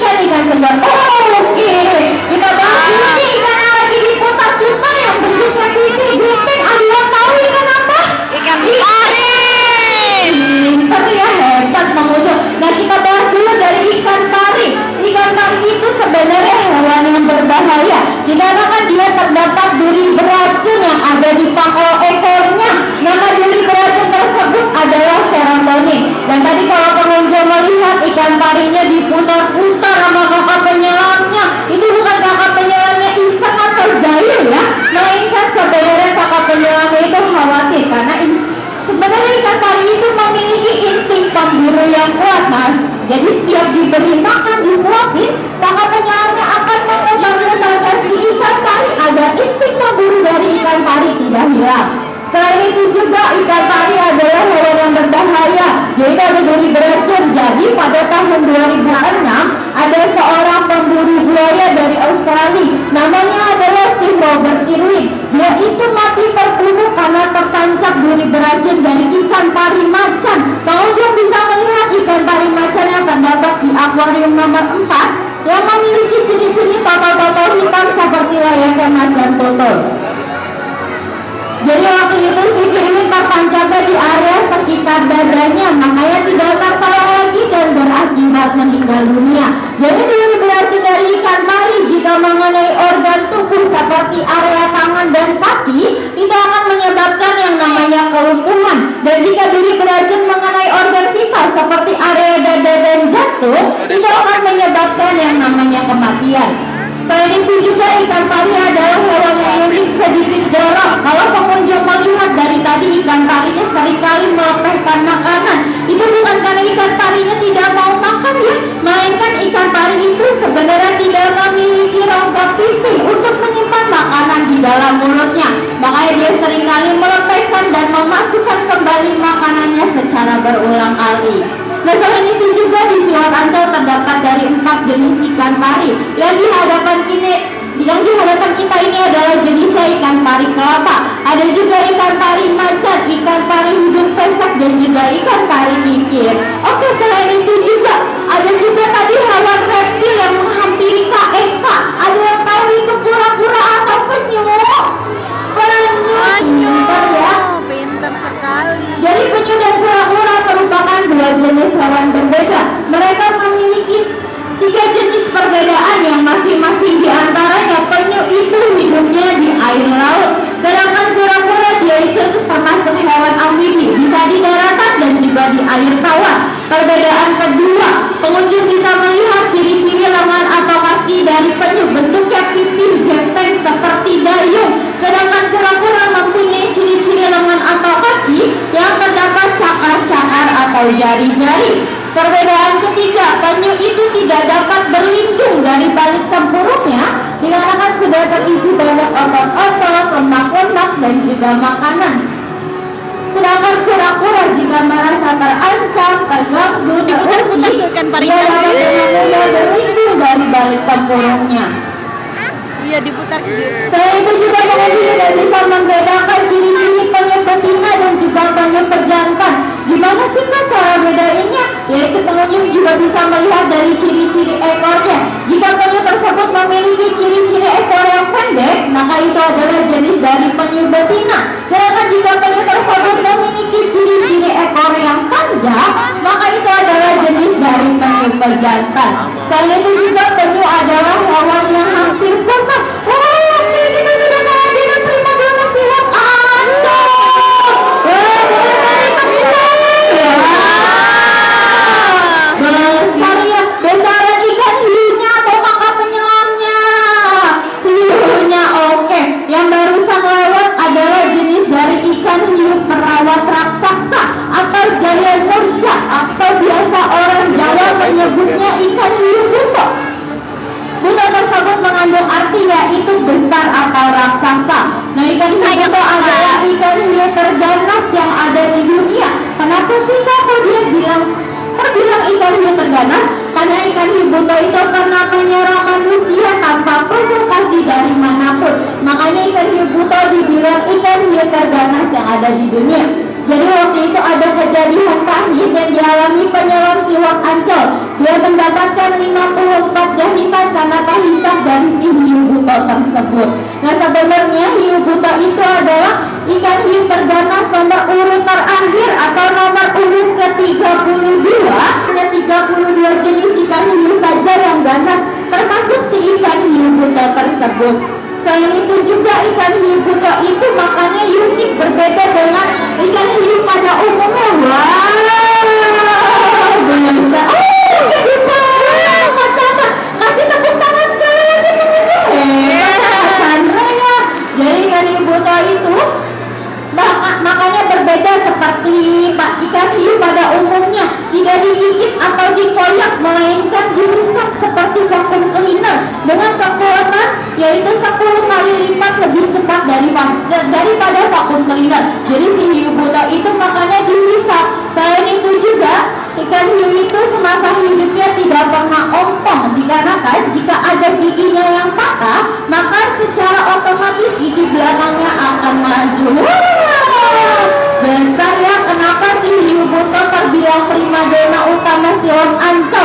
kan ikan segar. Oh, oke. Kita bahas ini ikan yang lagi diputar-putar yang bentuknya pipih-pipih. Ada yang tahu ikan apa? Ikan pari. Pintar ya, hebat Mang Ujo. Nah, kita bahas dulu dari ikan pari. Ikan pari itu sebenarnya hewan yang berbahaya dikarenakan dia terdapat duri beracun yang ada di pangkal ekornya. Nama duri beracun tersebut adalah serotonin. Dan tadi kalau pengunjung melihat ikan parinya diputar-putar sama kakak penyelamnya, itu bukan kakak penyelamnya Ihsan atau Zahil ya, melainkan sebenarnya kakak penyelamnya itu khawatir karena sebenarnya ikan pari itu memiliki insting pemburu yang kuat, Mas. Jadi setiap diberi makan, disuapin, kakak penyelamnya akan memutar-mutarkan si ikan pari agar insting pemburu dari ikan pari tidak hilang. Selain itu juga ikan pari adalah hewan yang berbahaya, yaitu ada duri beracun. Jadi pada tahun 2006 ada seorang pemburu buaya dari Australia, namanya adalah Steve Robert Irwin. Dia itu mati terbunuh karena tertancap duri beracun dari ikan pari macan. Pengunjung bisa melihat ikan pari macan yang terdapat di akuarium nomor 4 yang memiliki ciri-ciri totol-totol hitam seperti layaknya macan total. Jadi waktu itu si Irwin tertancapnya di area sekitar dadanya, makanya tidak tertolong lagi dan berakibat meninggal dunia. Jadi duri beracun dari ikan pari jika mengenai organ tubuh seperti area tangan dan kaki, itu akan menyebabkan yang namanya kelumpuhan. Dan jika duri beracun mengenai organ vital seperti area dada dan jantung, itu akan menyebabkan yang namanya kematian. Selain itu juga ikan pari adalah hewan yang unik sedikit jorok. Kalau pengunjung melihat dari tadi ikan parinya seringkali melepaskan makanan, itu bukan karena ikan parinya tidak mau makan ya, melainkan ikan pari itu sebenarnya tidak memiliki rongga pipih untuk menyimpan makanan di dalam mulutnya. Makanya dia seringkali melepaskan dan memasukkan kembali makanannya secara berulang kali. Nah, selain itu juga di Selat Ancol terdapat dari 4 jenis ikan pari. Yang di hadapan kita ini adalah jenisnya ikan pari kelapa. Ada juga ikan pari macan, ikan pari hidung pesak, dan juga ikan pari kikir. Oke, selain itu juga ada juga tadi hewan reptil yang menghampiri KEK. Ada yang tahu itu kura-kura atau penyu? Penyu, ya. Pintar sekali. Jadi penyu dan kura-kura merupakan dua jenis hewan berbeda. Mereka memiliki 3 jenis perbedaan yang masing-masing diantaranya penyu itu hidupnya di air laut, sedangkan kura-kura dia itu termasuk hewan amfibi, bisa di daratan dan juga di air tawar. Perbedaan kedua, pengunjung bisa melihat ciri-ciri lengan atau kaki dari penyu, bentuknya pipih gepeng seperti dayung, sedangkan kura-kura mempunyai ciri-ciri lengan atau kaki yang terdapat cakar-cakar atau jari-jari. Perbedaan ketiga, penyu itu tidak dapat berlindung dari balik tempurungnya dikarenakan sudah terisi banyak otot-otot, lemak-lemak, dan juga makanan. Sedangkan kura-kura jika merasa terancam, terganggu, terusik, dia dapat dengan mudah berlindung dari balik tempurungnya. Iya, diputar gitu. Selain itu juga pengunjung tidak bisa membedakan ciri-ciri penyu betina dan juga penyu pejantan. Gimana sih Kak cara bedainnya? Yaitu pengunjung juga bisa melihat dari ciri-ciri ekornya. Jika penyu tersebut memiliki ciri-ciri ekor yang pendek, maka itu adalah jenis dari penyu betina. Sedangkan jika penyu tersebut memiliki ciri-ciri ekor yang panjang, maka itu adalah jenis dari penyu pejantan. Selain itu juga penyu adalah hewan yang hampir punah. Kita sudah kehadiran prima donna Selat Ancol. Besaran ikan hiunya atau kakak penyelamnya? Hiunya oke. Yang barusan lewat adalah jenis dari ikan hiu perawat raksasa atau jaya mursa, atau biasa orang Jawa menyebutnya ikan hiu buto. Buto tersebut mendapatkan 54 jahitan karena terhisap dari si hiu buto tersebut. Nah, sebenarnya hiu buto itu adalah ikan hiu terganas nomor urut terakhir atau nomor urut ke-32. Hanya 32 jenis ikan hiu saja yang ganas, termasuk si ikan hiu buto tersebut. Selain itu juga ikan hiu buto itu makannya unik, berbeda dengan ikan hiu pada umumnya. Wow, bisa. Kasih tepuk tangan sekali lagi. Hebat ya. Jadi ikan hiu buto itu makanya berbeda seperti ikan hiu pada umumnya, tidak digigit atau dikoyak, melainkan dirusak seperti vacuum cleaner dengan sempurna, yaitu 10 kali lipat lebih cepat daripada vacuum cleaner. Jadi si hiu buto itu makanya dihisap. Selain itu juga ikan hiu itu semasa hidupnya tidak pernah ompong, dikarenakan jika ada giginya yang patah, maka secara otomatis gigi belakangnya akan maju. Besar ya, kenapa si hiu buto terbilang primadona utama film Ancol?